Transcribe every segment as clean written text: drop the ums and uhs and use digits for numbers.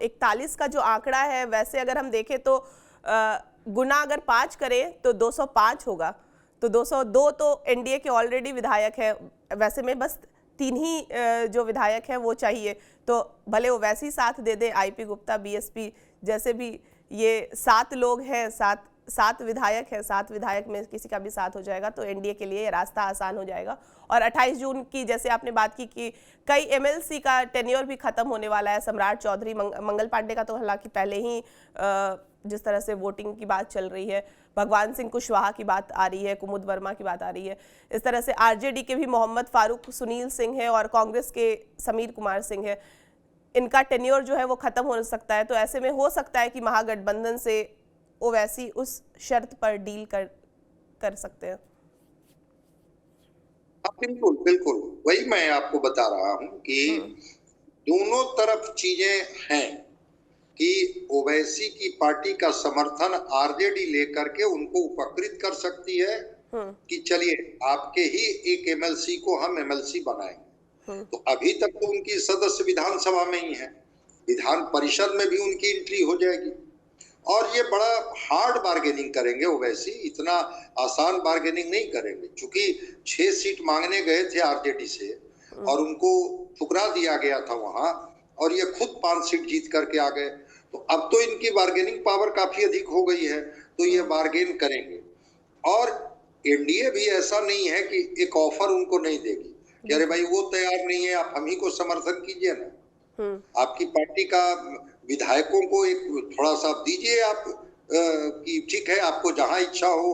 41 का जो आंकड़ा है, वैसे अगर हम देखें तो गुना अगर 5 करें तो 205 होगा। तो 202 तो एनडीए के ऑलरेडी विधायक हैं, वैसे में बस 3 ही जो विधायक हैं वो चाहिए। तो भले वो वैसे ही साथ दे दे, आईपी गुप्ता, बीएसपी जैसे भी, ये 7 लोग हैं, 7 विधायक हैं, 7 विधायक में किसी का भी साथ हो जाएगा तो एनडीए के लिए रास्ता आसान हो जाएगा। और 28 जून की जैसे आपने बात की कि कई एमएलसी का टेन्योर भी खत्म होने वाला है। सम्राट चौधरी, मंगल पांडे का तो हालांकि पहले ही जिस तरह से वोटिंग की बात चल रही है, भगवान सिंह कुशवाहा की बात आ रही है, कुमुद वर्मा की बात आ रही है, इस तरह से आरजेडी के भी मोहम्मद फारूक, सुनील सिंह है और कांग्रेस के समीर कुमार सिंह है। इनका टेन्योर जो है वो खत्म हो सकता है। तो ऐसे में हो सकता है कि महागठबंधन से ओवैसी उस शर्त पर डील कर सकते हैं। बिल्कुल बिल्कुल, वही मैं आपको बता रहा हूं कि दोनों तरफ चीजें हैं कि ओवैसी की पार्टी का समर्थन आरजेडी लेकर के उनको उपकृत कर सकती है कि चलिए आपके ही एक एमएलसी को हम एमएलसी बनाएंगे। तो अभी तक तो उनकी सदस्य विधानसभा में ही है, विधान परिषद में भी उनकी एंट्री हो जाएगी और ये बड़ा हार्ड बार्गेनिंग करेंगे ओवैसी, इतना आसान बार्गेनिंग नहीं करेंगे। चूंकि 6 सीट मांगने गए थे आरजेडी से और उनको ठुकरा दिया गया था वहां, और ये खुद 5 सीट जीत करके आ गए। तो अब तो इनकी बार्गेनिंग पावर काफी अधिक हो गई है, तो ये बार्गेन करेंगे। और एनडीए भी ऐसा नहीं है कि एक ऑफर उनको नहीं देगी कि अरे भाई वो तैयार नहीं है, आप हम ही को समर्थन कीजिए ना। आपकी पार्टी का विधायकों को एक थोड़ा सा दीजिए आप कि ठीक है, आपको जहां इच्छा हो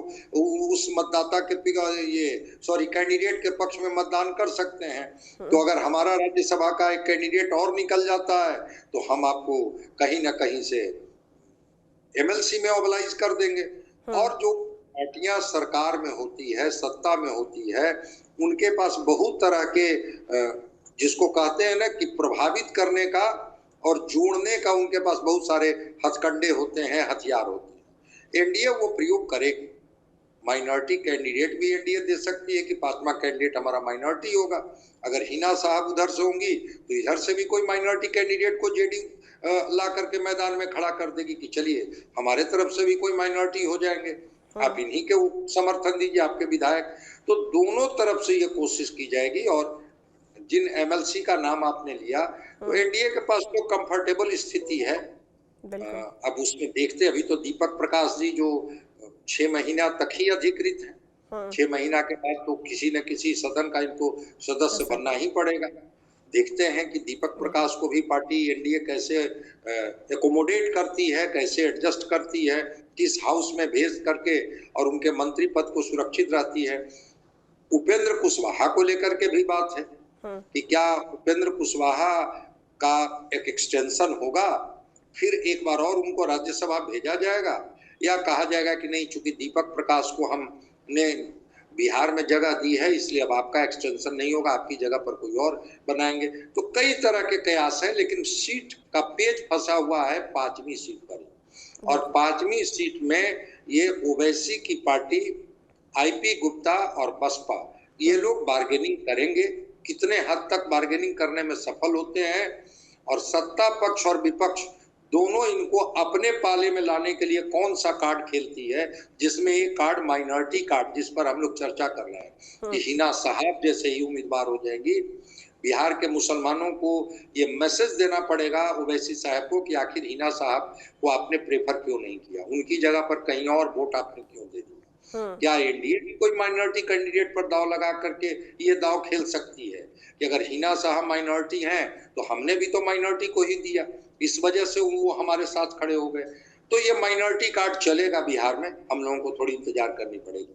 उस मतदाता के कैंडिडेट के पक्ष में मतदान कर सकते हैं। तो अगर हमारा राज्यसभा का एक कैंडिडेट और निकल जाता है तो हम आपको कहीं ना कहीं से एमएलसी में मोबिलाइज कर देंगे। और जो पार्टियां सरकार में होती है, सत्ता में होती है, उनके पास बहुत तरह के जिसको कहते हैं ना कि प्रभावित करने का और जोड़ने का उनके पास बहुत सारे हथकंडे होते हैं, हथियार होते हैं। एनडीए वो प्रयोग करेगी। माइनॉरिटी कैंडिडेट भी एनडीए दे सकती है कि 5वां कैंडिडेट हमारा माइनॉरिटी होगा। अगर हिना साहब उधर से होंगी तो इधर से भी कोई माइनॉरिटी कैंडिडेट को जेडीयू ला करके मैदान में खड़ा कर देगी कि चलिए हमारे तरफ से भी कोई माइनॉरिटी हो जाएंगे, आप इन्हीं के समर्थन दीजिए, आपके विधायक। तो दोनों तरफ से ये कोशिश की जाएगी। और जिन एमएलसी का नाम आपने लिया, तो एनडीए के पास तो कंफर्टेबल स्थिति है। अब उसमें देखते, अभी तो दीपक प्रकाश जी जो 6 महीना तक ही अधिकृत है, 6 महीना के बाद तो किसी न किसी सदन का इनको सदस्य बनना ही पड़ेगा। देखते हैं कि दीपक प्रकाश को भी पार्टी एनडीए कैसे एकोमोडेट करती है, कैसे एडजस्ट करती है, किस हाउस में भेज करके और उनके मंत्री पद को सुरक्षित रहती है। उपेंद्र कुशवाहा को लेकर के भी बात है कि क्या उपेंद्र कुशवाहा का एक एक्सटेंशन होगा, फिर एक बार और उनको राज्यसभा भेजा जाएगा, या कहा जाएगा कि नहीं, चूंकि दीपक प्रकाश को हमने बिहार में जगह दी है इसलिए अब आपका एक्सटेंशन नहीं होगा, आपकी जगह पर कोई और बनाएंगे। तो कई तरह के कयास हैं, लेकिन सीट का पेच फंसा हुआ है 5वीं सीट पर। और 5वीं सीट में ये ओवैसी की पार्टी, आईपी गुप्ता और बसपा, ये लोग बार्गेनिंग करेंगे। कितने हद तक बार्गेनिंग करने में सफल होते हैं, और सत्ता पक्ष और विपक्ष दोनों इनको अपने पाले में लाने के लिए कौन सा कार्ड खेलती है, जिसमें एक कार्ड माइनॉरिटी कार्ड, जिस पर हम लोग चर्चा कर रहे हैं कि हिना साहब जैसे ही उम्मीदवार हो जाएगी, बिहार के मुसलमानों को ये मैसेज देना पड़ेगा ओवैसी साहब को कि आखिर हिना साहब को आपने प्रेफर क्यों नहीं किया, उनकी जगह पर कहीं और वोट आपने क्यों दे दिया। क्या एनडीए भी कोई माइनॉरिटी कैंडिडेट पर दाव लगा करके ये दाव खेल सकती है कि अगर हिना साहब माइनॉरिटी हैं तो हमने भी तो माइनॉरिटी को ही दिया, इस वजह से वो हमारे साथ खड़े हो गए। तो ये माइनॉरिटी कार्ड चलेगा बिहार में, हम लोगों को थोड़ी इंतजार करनी पड़ेगी।